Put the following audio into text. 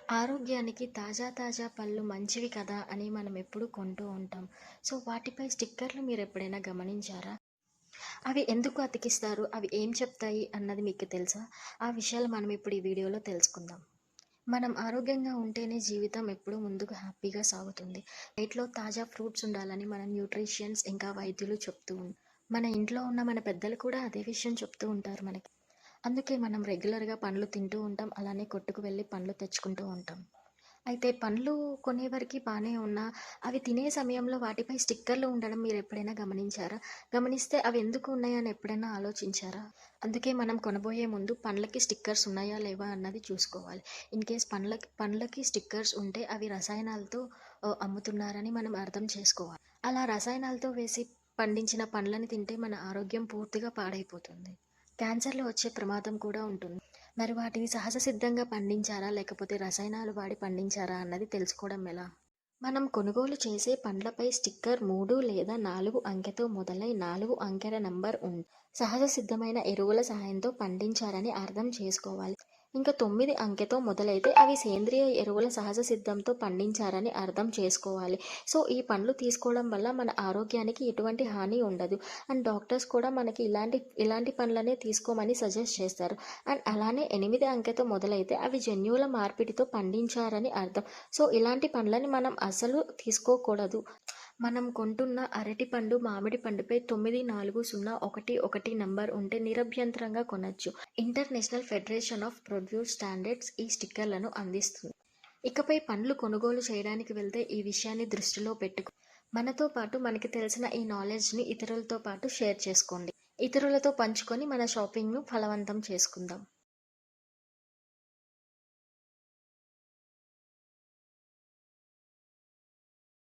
ఆరోగ్యానికి తాజా తాజా పళ్ళు మంచివి కదా అని మనం ఎప్పుడూ కొంటూ ఉంటాం. సో, వాటిపై స్టిక్కర్లు మీరెప్పుడైనా గమనించారా? అవి ఎందుకు అతికిస్తారు? అవి ఏం చెప్తాయి అన్నది మీకు తెలుసా? ఆ విషయాలు మనం ఇప్పుడు ఈ వీడియోలో తెలుసుకుందాం. మనం ఆరోగ్యంగా ఉంటేనే జీవితం ఎప్పుడూ ముందుకు హ్యాపీగా సాగుతుంది. డైట్‌లో తాజా ఫ్రూట్స్ ఉండాలని మన న్యూట్రిషియన్స్ ఇంకా వైద్యులు చెప్తూ మన ఇంట్లో ఉన్న మన పెద్దలు కూడా అదే విషయం చెప్తూ ఉంటారు మనకి. అందుకే మనం రెగ్యులర్‌గా పండ్లు తింటూ ఉంటాం. అలానే కొట్టుకు వెళ్ళి పండ్లు తెచ్చుకుంటూ ఉంటాం. అయితే పండ్లు కొనేవరకి బానే ఉన్నా, అవి తినే సమయంలో వాటిపై స్టిక్కర్‌లు ఉండడం మీరెప్పుడైనా గమనించారా? గమనిస్తే అవి ఎందుకు ఉన్నాయని ఎప్పుడైనా ఆలోచించారా? అందుకే మనం కొనబోయే ముందు పండ్లకి స్టిక్కర్స్ ఉన్నాయా లేవా అన్నది చూసుకోవాలి. ఇన్‌కేస్ పండ్లకి స్టిక్కర్స్ ఉంటే అవి రసాయనాలతో అమ్ముతున్నారని మనం అర్థం చేసుకోవాలి. అలా రసాయనాలతో వేసి పండించిన పండ్లని తింటే మన ఆరోగ్యం పూర్తిగా పాడైపోతుంది. క్యాన్సర్‌లు వచ్చే ప్రమాదం కూడా ఉంటుంది. మరి వాటిని సహజ సిద్ధంగా పండించారా? లేకపోతే రసాయనాలు వాడి పండించారా అన్నది తెలుసుకోవడం ఎలా? మనం కొనుగోలు చేసే పండ్లపై స్టిక్కర్ 3 లేదా 4 అంకెతో మొదలై 4 అంకెల నంబర్ సహజ సిద్ధమైన ఎరువుల సహాయంతో పండించారని అర్థం చేసుకోవాలి. ఇంకా 9 అంకెతో మొదలైతే అవి సేంద్రియ ఎరువుల సహజ సిద్ధంతో పండించారని అర్థం చేసుకోవాలి. సో, ఈ పండ్లు తీసుకోవడం వల్ల మన ఆరోగ్యానికి ఎటువంటి హాని ఉండదు. అండ్ డాక్టర్స్ కూడా మనకి ఇలాంటి పండ్లనే తీసుకోమని సజెస్ట్ చేస్తారు. అండ్ అలానే 8 అంకెతో మొదలైతే అవి జన్యువుల మార్పిడితో పండించారని అర్థం. సో, ఇలాంటి పండ్లని మనం అసలు తీసుకోకూడదు. మనం కొంటున్న అరటిపండు, మామిడి పండుపై 94011 నంబర్ ఉంటే నిరభ్యంతరంగా కొనొచ్చు. International federation of produce standards ఈ స్టిక్కర్లను అందిస్తుంది. ఇకపై పండ్లు కొనుగోలు చేయడానికి వెళ్తే ఈ విషయాన్ని దృష్టిలో మనతో పాటు మనకి తెలిసిన ఈ నాలెడ్జ్‌ని ఇతరులతో పాటు షేర్ చేసుకోండి. ఇతరులతో పంచుకొని మన షాపింగ్‌ను ఫలవంతం చేసుకుందాం.